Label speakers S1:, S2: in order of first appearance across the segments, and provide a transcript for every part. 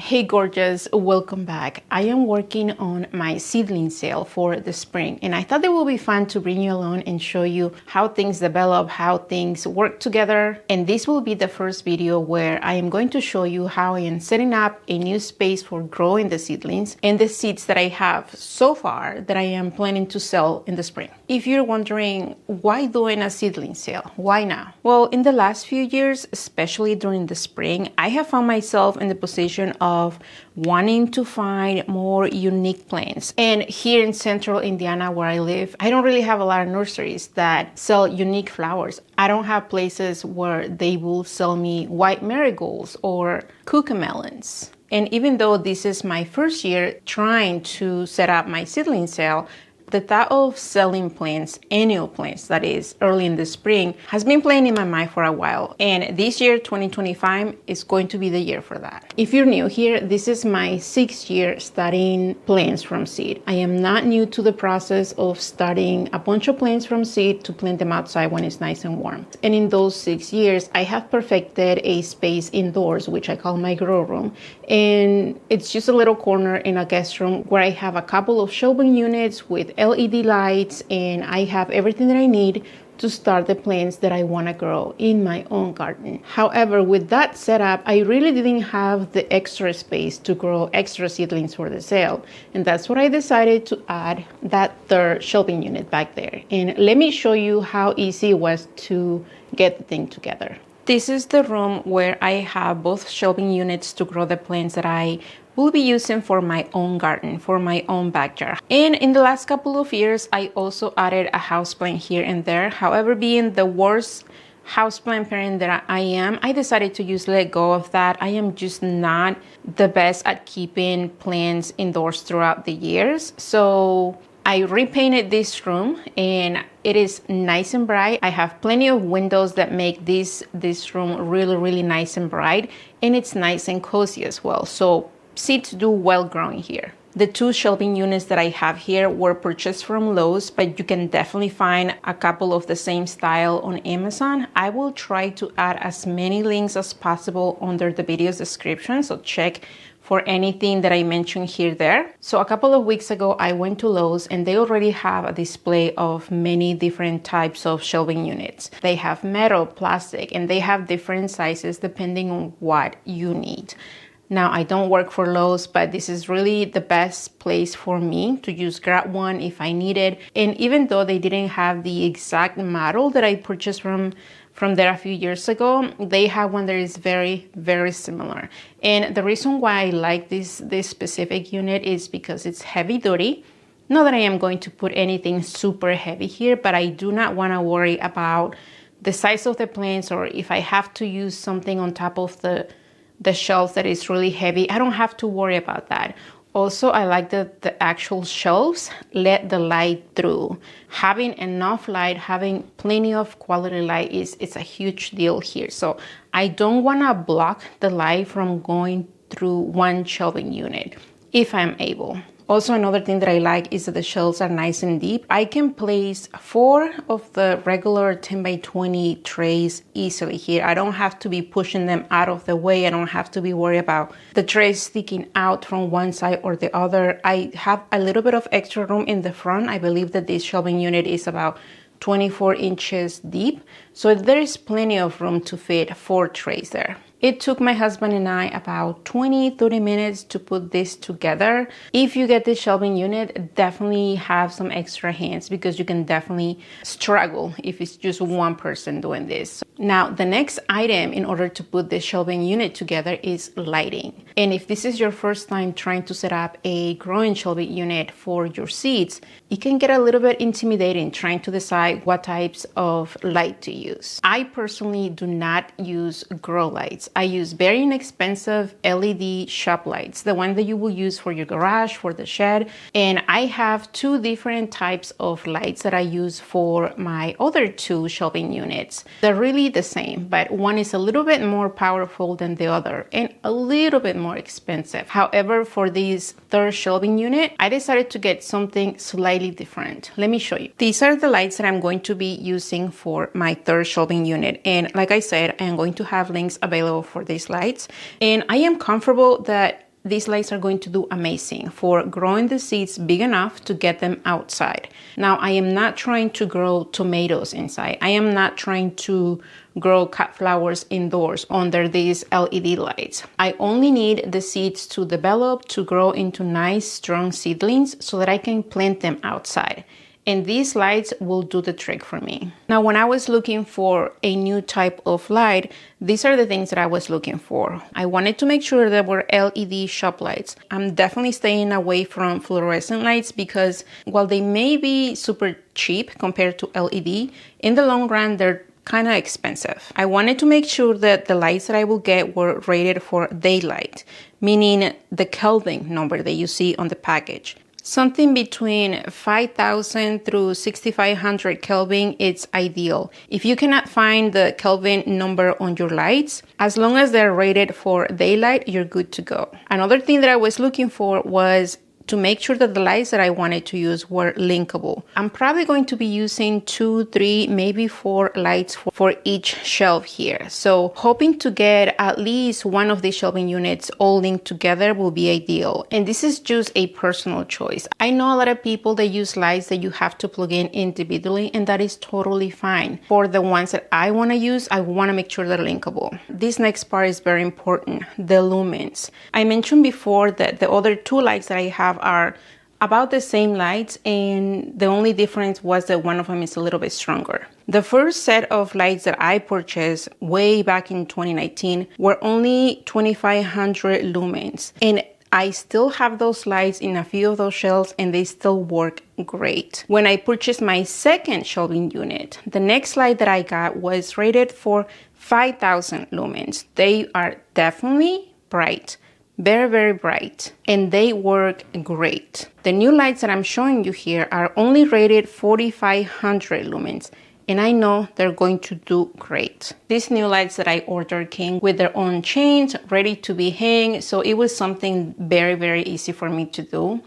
S1: Hey gorgeous, welcome back. I am working on my seedling sale for the spring, and I thought it would be fun to bring you along and show you how things develop, how things work together. And this will be the first video where I am going to show you how I am setting up a new space for growing the seedlings and the seeds that I have so far that I am planning to sell in the spring. If you're wondering why doing a seedling sale, why now? Well, in the last few years, especially during the spring, I have found myself in the position of wanting to find more unique plants. And here in central Indiana where I live, I don't really have a lot of nurseries that sell unique flowers. I don't have places where they will sell me white marigolds or cucamelons. And even though this is my first year trying to set up my seedling sale, the thought of selling plants, annual plants, that is, early in the spring, has been playing in my mind for a while. And this year, 2025, is going to be the year for that. If you're new here, this is my 6th year starting plants from seed. I am not new to the process of starting a bunch of plants from seed to plant them outside when it's nice and warm. And in those 6 years, I have perfected a space indoors, which I call my grow room. And it's just a little corner in a guest room where I have a couple of shelving units with LED lights, and I have everything that I need to start the plants that I want to grow in my own garden. However, with that setup, I really didn't have the extra space to grow extra seedlings for the sale. And that's what I decided to add that third shelving unit back there. And let me show you how easy it was to get the thing together. This is the room where I have both shelving units to grow the plants that I will be using for my own garden, for my own backyard. And in the last couple of years, I also added a houseplant here and there. However, being the worst houseplant parent that I am, I decided to let go of that. I am just not the best at keeping plants indoors throughout the years. So I repainted this room and it is nice and bright. I have plenty of windows that make this room really nice and bright, and it's nice and cozy as well. So seeds do well growing here. The 2 shelving units that I have here were purchased from Lowe's, but you can definitely find a couple of the same style on Amazon. I will try to add as many links as possible under the video's description, so check for anything that I mentioned here there. So a couple of weeks ago, I went to Lowe's and they already have a display of many different types of shelving units. They have metal, plastic, and they have different sizes depending on what you need. Now, I don't work for Lowe's, but this is really the best place for me to just grab one if I need it. And even though they didn't have the exact model that I purchased from there a few years ago, they have one that is very similar. And the reason why I like this specific unit is because it's heavy duty. Not that I am going to put anything super heavy here, but I do not want to worry about the size of the plants, or if I have to use something on top of the shelf that is really heavy, I don't have to worry about that. Also, I like that the actual shelves let the light through. Having enough light, having plenty of quality light it's a huge deal here. So I don't want to block the light from going through one shelving unit if I'm able. Also, another thing that I like is that the shelves are nice and deep. I can place 4 of the regular 10 by 20 trays easily here. I don't have to be pushing them out of the way. I don't have to be worried about the trays sticking out from one side or the other. I have a little bit of extra room in the front. I believe that this shelving unit is about 24 inches deep. So there is plenty of room to fit 4 trays there. It took my husband and I about 20-30 minutes to put this together. If you get this shelving unit, definitely have some extra hands because you can definitely struggle if it's just one person doing this. Now, the next item in order to put this shelving unit together is lighting. And if this is your first time trying to set up a growing shelving unit for your seeds, it can get a little bit intimidating trying to decide what types of light to use. I personally do not use grow lights. I use very inexpensive LED shop lights, the one that you will use for your garage, for the shed. And I have 2 different types of lights that I use for my other 2 shelving units. They're really the same, but one is a little bit more powerful than the other and a little bit more expensive. However, for this third shelving unit, I decided to get something slightly different. Let me show you. These are the lights that I'm going to be using for my third shelving unit. And like I said, I am going to have links available for these lights. And I am comfortable that these lights are going to do amazing for growing the seeds big enough to get them outside. Now, I am not trying to grow tomatoes inside. I am not trying to grow cut flowers indoors under these LED lights. I only need the seeds to develop, to grow into nice, strong seedlings so that I can plant them outside. And these lights will do the trick for me. Now, when I was looking for a new type of light, these are the things that I was looking for. I wanted to make sure that were LED shop lights. I'm definitely staying away from fluorescent lights because while they may be super cheap compared to LED, in the long run, they're kind of expensive. I wanted to make sure that the lights that I will get were rated for daylight, meaning the Kelvin number that you see on the package. Something between 5,000 through 6,500 Kelvin, it's ideal. If you cannot find the Kelvin number on your lights, as long as they're rated for daylight, you're good to go. Another thing that I was looking for was to make sure that the lights that I wanted to use were linkable. I'm probably going to be using 2, 3, maybe 4 lights for each shelf here. So hoping to get at least one of these shelving units all linked together will be ideal. And this is just a personal choice. I know a lot of people that use lights that you have to plug in individually, and that is totally fine. For the ones that I want to use, I want to make sure they're linkable. This next part is very important, the lumens. I mentioned before that the other 2 lights that I have are about the same lights, and the only difference was that one of them is a little bit stronger. The first set of lights that I purchased way back in 2019 were only 2,500 lumens, and I still have those lights in a few of those shelves and they still work great. When I purchased my second shelving unit, the next light that I got was rated for 5,000 lumens. They are definitely bright. Very, very bright, and they work great. The new lights that I'm showing you here are only rated 4,500 lumens, and I know they're going to do great. These new lights that I ordered came with their own chains, ready to be hung, so it was something very, very easy for me to do.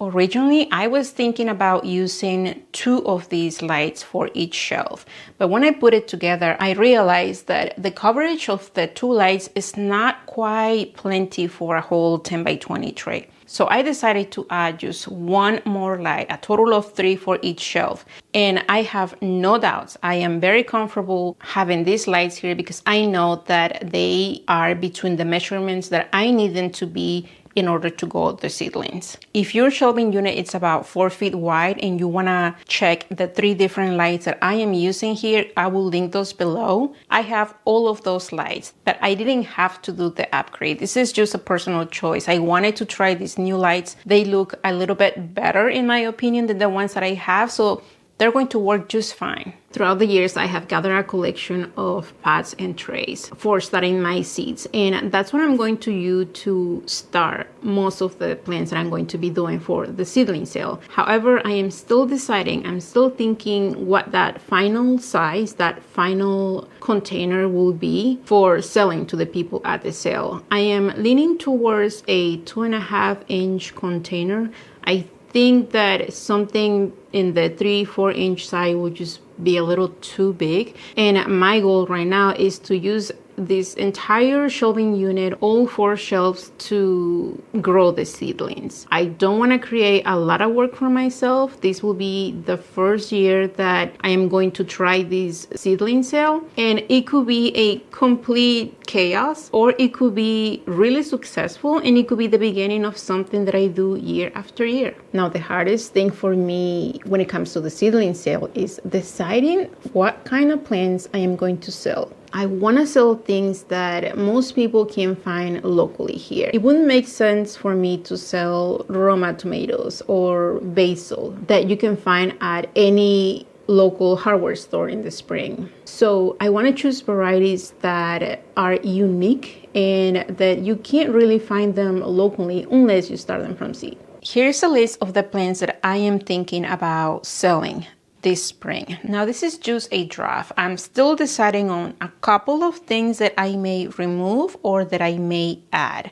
S1: Originally, I was thinking about using 2 of these lights for each shelf, but when I put it together, I realized that the coverage of the 2 lights is not quite plenty for a whole 10 by 20 tray. So I decided to add just 1 more light, a total of 3 for each shelf. And I have no doubts, I am very comfortable having these lights here because I know that they are between the measurements that I need them to be in order to grow the seedlings. If your shelving unit is about 4 feet wide and you wanna check the 3 different lights that I am using here, I will link those below. I have all of those lights, but I didn't have to do the upgrade. This is just a personal choice. I wanted to try these new lights. They look a little bit better in my opinion than the ones that I have, so they're going to work just fine. Throughout the years, I have gathered a collection of pots and trays for starting my seeds, and that's what I'm going to use to start most of the plants that I'm going to be doing for the seedling sale. However, I am still deciding, I'm still thinking what that final size, that final container will be for selling to the people at the sale. I am leaning towards a 2.5-inch container. I think that something in the 3-4 inch size would just be a little too big, and my goal right now is to use this entire shelving unit, all 4 shelves, to grow the seedlings. I don't want to create a lot of work for myself. This will be the first year that I am going to try this seedling sale, and it could be a complete chaos or it could be really successful, and it could be the beginning of something that I do year after year. Now, the hardest thing for me when it comes to the seedling sale is deciding what kind of plants I am going to sell. I want to sell things that most people can find locally here. It wouldn't make sense for me to sell Roma tomatoes or basil that you can find at any local hardware store in the spring. So I want to choose varieties that are unique and that you can't really find them locally unless you start them from seed. Here's a list of the plants that I am thinking about selling this spring. Now, this is just a draft. I'm still deciding on a couple of things that I may remove or that I may add.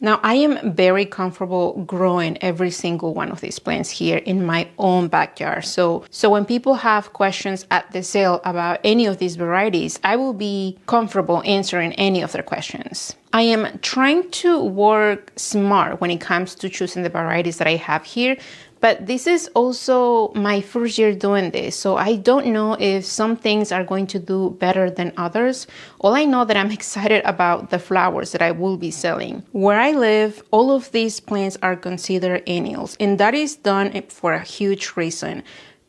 S1: Now, I am very comfortable growing every single one of these plants here in my own backyard. So when people have questions at the sale about any of these varieties, I will be comfortable answering any of their questions. I am trying to work smart when it comes to choosing the varieties that I have here, but this is also my first year doing this, so I don't know if some things are going to do better than others. All I know that I'm excited about the flowers that I will be selling. Where I live, all of these plants are considered annuals, and that is done for a huge reason.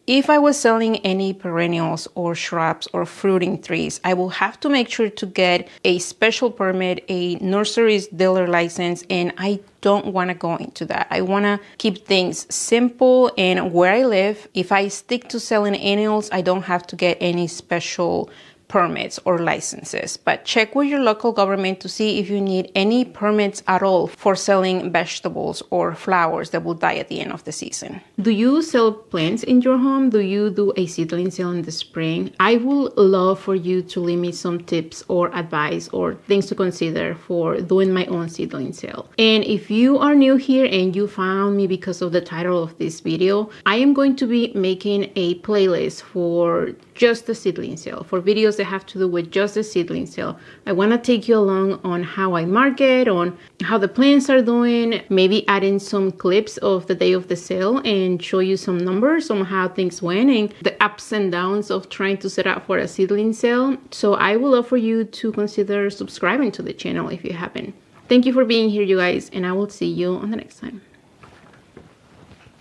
S1: If I was selling any perennials or shrubs or fruiting trees, I will have to make sure to get a special permit, a nursery's dealer license, and I don't want to go into that. I want to keep things simple, and where I live, if I stick to selling annuals, I don't have to get any special permits or licenses. But check with your local government to see if you need any permits at all for selling vegetables or flowers that will die at the end of the season. Do you sell plants in your home? Do you do a seedling sale in the spring? I would love for you to leave me some tips or advice or things to consider for doing my own seedling sale. And if you are new here and you found me because of the title of this video, I am going to be making a playlist for just the seedling sale, for videos that have to do with just the seedling sale. I want to take you along on how I market, on how the plants are doing, maybe add in some clips of the day of the sale and show you some numbers on how things went and the ups and downs of trying to set up for a seedling sale. So I would love for you to consider subscribing to the channel if you haven't. Thank you for being here, you guys, and I will see you on the next time.